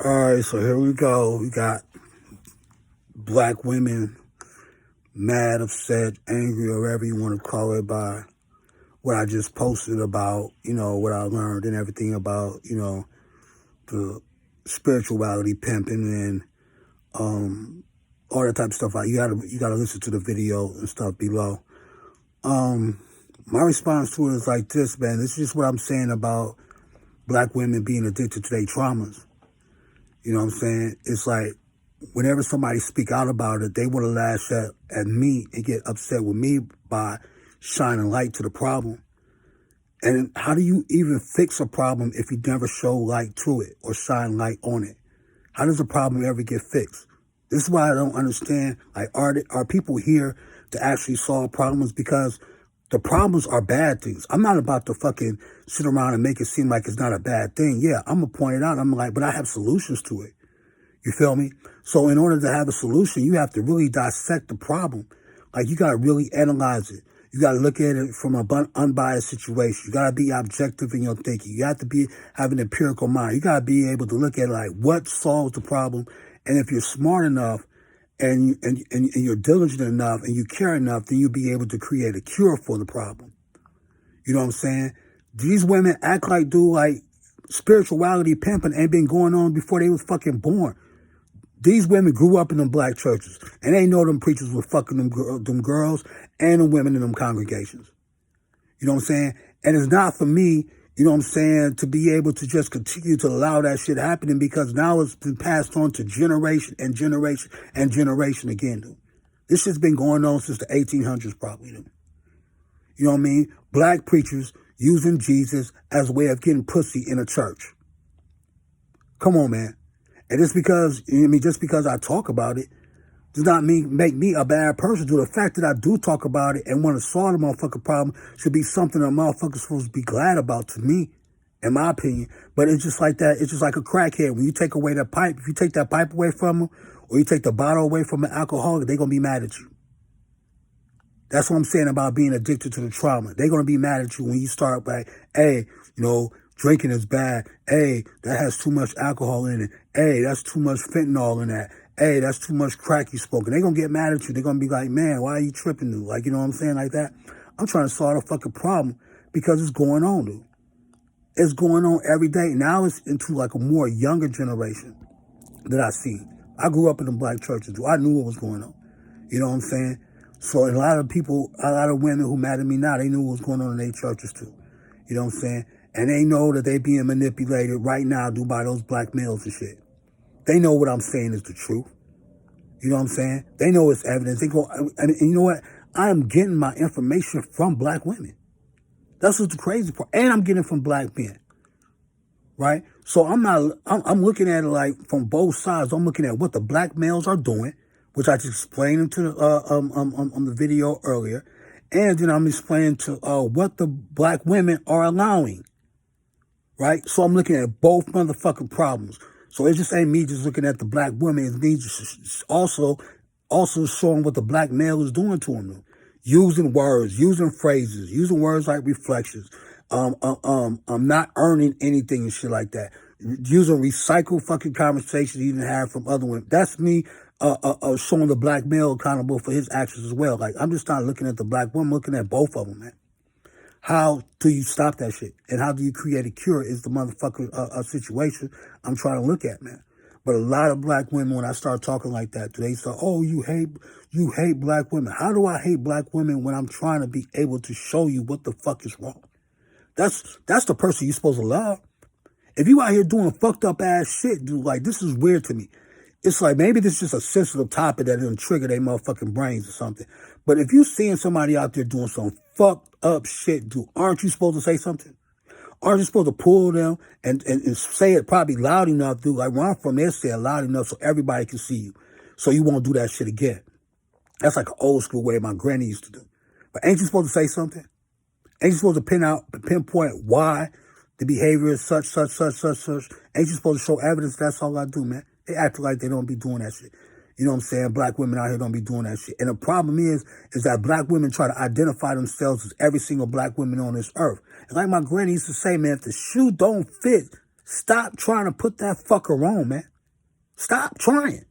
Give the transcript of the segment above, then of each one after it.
All right, so here we go. We got black women mad, upset, angry, or whatever you want to call it by what I just posted about, what I learned and everything about, the spirituality pimping and all that type of stuff. Like you gotta listen to the video and stuff below. My response to it is like this, man. This is just what I'm saying about black women being addicted to their traumas. You know what I'm saying? It's like whenever somebody speak out about it, they want to lash at me and get upset with me by shining light to the problem. And how do you even fix a problem if you never show light to it or shine light on it? How does a problem ever get fixed? This is why I don't understand. Like, are people here to actually solve problems? Because the problems are bad things. I'm not about to fucking sit around and make it seem like it's not a bad thing. Yeah, I'm going to point it out. I'm like, but I have solutions to it. You feel me? So in order to have a solution, you have to really dissect the problem. Like, you got to really analyze it. You got to look at it from an unbiased situation. You got to be objective in your thinking. You have to have an empirical mind. You got to be able to look at it like what solves the problem. And if you're smart enough and you're diligent enough and you care enough, then you'll be able to create a cure for the problem. You know what I'm saying? These women act like, spirituality pimping ain't been going on before they was fucking born. These women grew up in them black churches, and they know them preachers were fucking them girls and them women in them congregations. You know what I'm saying? And it's not for me, you know what I'm saying, to be able to just continue to allow that shit happening, because now it's been passed on to generation and generation and generation again, dude. This shit's been going on since the 1800s probably, dude. You know what I mean? Black preachers using Jesus as a way of getting pussy in a church. Come on, man. And just because I talk about it does not make me a bad person. The fact that I do talk about it and want to solve the motherfucking problem should be something that motherfuckers supposed to be glad about, to me, in my opinion. But it's just like that. It's just like a crackhead. When you take away that pipe, if you take that pipe away from them, or you take the bottle away from an alcoholic, they're going to be mad at you. That's what I'm saying about being addicted to the trauma. They're going to be mad at you when you start like, hey, drinking is bad. Hey, that has too much alcohol in it. Hey, that's too much fentanyl in that. Hey, that's too much crack you smoking. They're going to get mad at you. They're going to be like, man, why are you tripping, dude? Like, you know what I'm saying? Like that. I'm trying to solve a fucking problem because it's going on, dude. It's going on every day. Now it's into like a more younger generation that I see. I grew up in the black churches, dude. I knew what was going on. You know what I'm saying? So a lot of women who mad at me now, they knew what was going on in their churches too. You know what I'm saying? And they know that they being manipulated right now, dude, by those black males and shit. They know what I'm saying is the truth. You know what I'm saying? They know it's evidence. They go, and you know what? I am getting my information from black women. That's what's the crazy part. And I'm getting it from black men. Right? So I'm looking at it like from both sides. I'm looking at what the black males are doing, which I just explained to on the video earlier. And then I'm explaining to what the black women are allowing. Right? So I'm looking at both motherfucking problems. So it just ain't me just looking at the black woman. It's me just also showing what the black male is doing to them. Using words, using phrases, using words like reflections. I'm not earning anything and shit like that. Using recycled fucking conversations you didn't have from other women. That's me showing the black male accountable for his actions as well. Like, I'm just not looking at the black woman, I'm looking at both of them, man. How do you stop that shit? And how do you create a cure is the motherfucking situation I'm trying to look at, man. But a lot of black women, when I start talking like that, they say, oh, you hate black women. How do I hate black women when I'm trying to be able to show you what the fuck is wrong? That's the person you're supposed to love. If you out here doing fucked up ass shit, dude, like, this is weird to me. It's like, maybe this is just a sensitive topic that didn't trigger their motherfucking brains or something. But if you seeing somebody out there doing some fucked up shit, dude, aren't you supposed to say something? Aren't you supposed to pull them and say it probably loud enough, dude? Like, where I'm from, they say it loud enough so everybody can see you. So you won't do that shit again. That's like an old school way my granny used to do. But ain't you supposed to say something? Ain't you supposed to pinpoint why the behavior is such? Ain't you supposed to show evidence? That's all I do, man. They act like they don't be doing that shit. You know what I'm saying? Black women out here don't be doing that shit. And the problem is that black women try to identify themselves as every single black woman on this earth. And like my granny used to say, man, if the shoe don't fit, Stop trying to put that fucker on, man. Stop trying.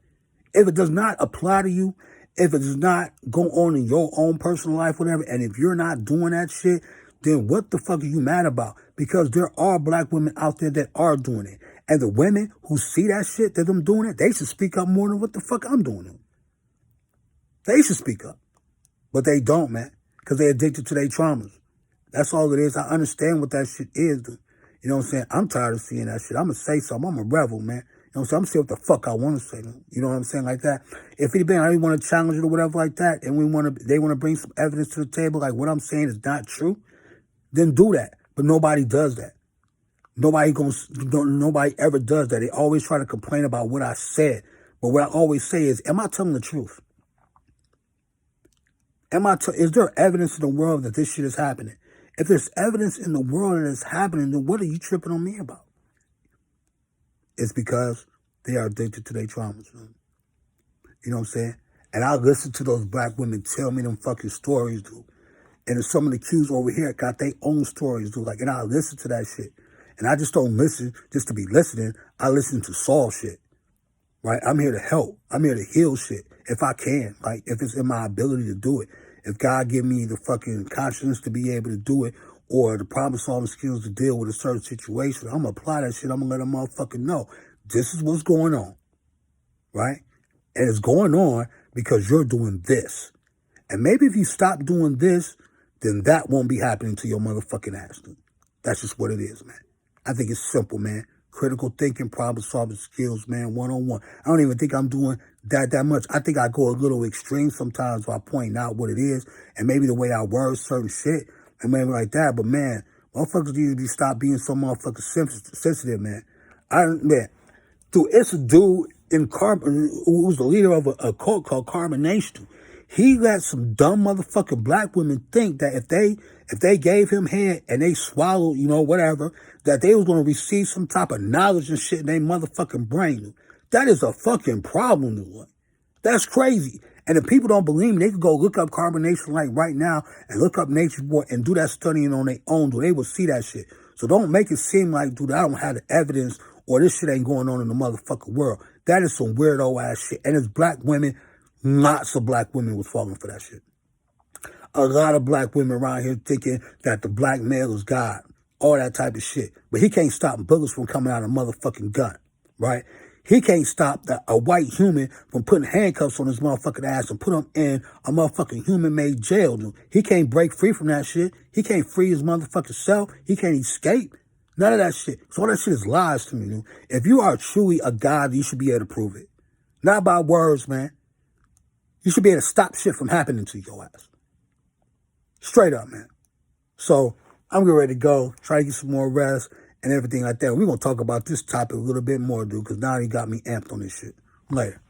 If it does not apply to you, if it does not go on in your own personal life, whatever, and if you're not doing that shit, then what the fuck are you mad about? Because there are black women out there that are doing it. And the women who see that shit, that I'm doing it, they should speak up more than what the fuck I'm doing. They should speak up. But they don't, man, because they're addicted to their traumas. That's all it is. I understand what that shit is, dude. You know what I'm saying? I'm tired of seeing that shit. I'm going to say something. I'm a rebel, man. You know what I'm saying? I'm going to say what the fuck I want to say. You know what I'm saying? Like that. If anybody, I want to challenge it or whatever like that, and they want to bring some evidence to the table, like what I'm saying is not true, then do that. But nobody does that. Nobody ever does that. They always try to complain about what I said. But what I always say is, am I telling the truth? Is there evidence in the world that this shit is happening? If there's evidence in the world that it's happening, then what are you tripping on me about? It's because they are addicted to their traumas, man. You know what I'm saying? And I listen to those black women tell me them fucking stories, dude. And some of the Qs over here got their own stories, dude. Like, and I listen to that shit. And I just don't listen just to be listening. I listen to solve shit, right? I'm here to help. I'm here to heal shit if I can, like if it's in my ability to do it. If God give me the fucking conscience to be able to do it or the problem-solving skills to deal with a certain situation, I'm going to apply that shit. I'm going to let a motherfucker know this is what's going on, right? And it's going on because you're doing this. And maybe if you stop doing this, then that won't be happening to your motherfucking ass, dude. That's just what it is, man. I think it's simple, man. Critical thinking, problem-solving skills, man, one-on-one. I don't even think I'm doing that much. I think I go a little extreme sometimes by pointing out what it is and maybe the way I word certain shit and maybe like that. But, man, motherfuckers need to stop being so motherfucking sensitive, man. Dude, it's a dude in Carbon who was the leader of a cult called Carbonation. He let some dumb motherfucking black women think that if they gave him head and they swallowed, you know, whatever, that they was going to receive some type of knowledge and shit in their motherfucking brain. That is a fucking problem, dude. That's crazy. And if people don't believe me, they can go look up Carbonation like right now and look up Nature Boy and do that studying on their own, dude. They will see that shit. So don't make it seem like, dude, I don't have the evidence or this shit ain't going on in the motherfucking world. That is some weirdo ass shit. And it's black women, lots of black women was falling for that shit. A lot of black women around here thinking that the black male is God. All that type of shit. But he can't stop bullets from coming out of a motherfucking gun, right? He can't stop a white human from putting handcuffs on his motherfucking ass and put him in a motherfucking human-made jail, dude. He can't break free from that shit. He can't free his motherfucking self. He can't escape. None of that shit. So all that shit is lies to me, dude. If you are truly a God, you should be able to prove it. Not by words, man. You should be able to stop shit from happening to your ass. Straight up, man. So I'm getting ready to go, try to get some more rest and everything like that. We're going to talk about this topic a little bit more, dude, because now he got me amped on this shit. Later.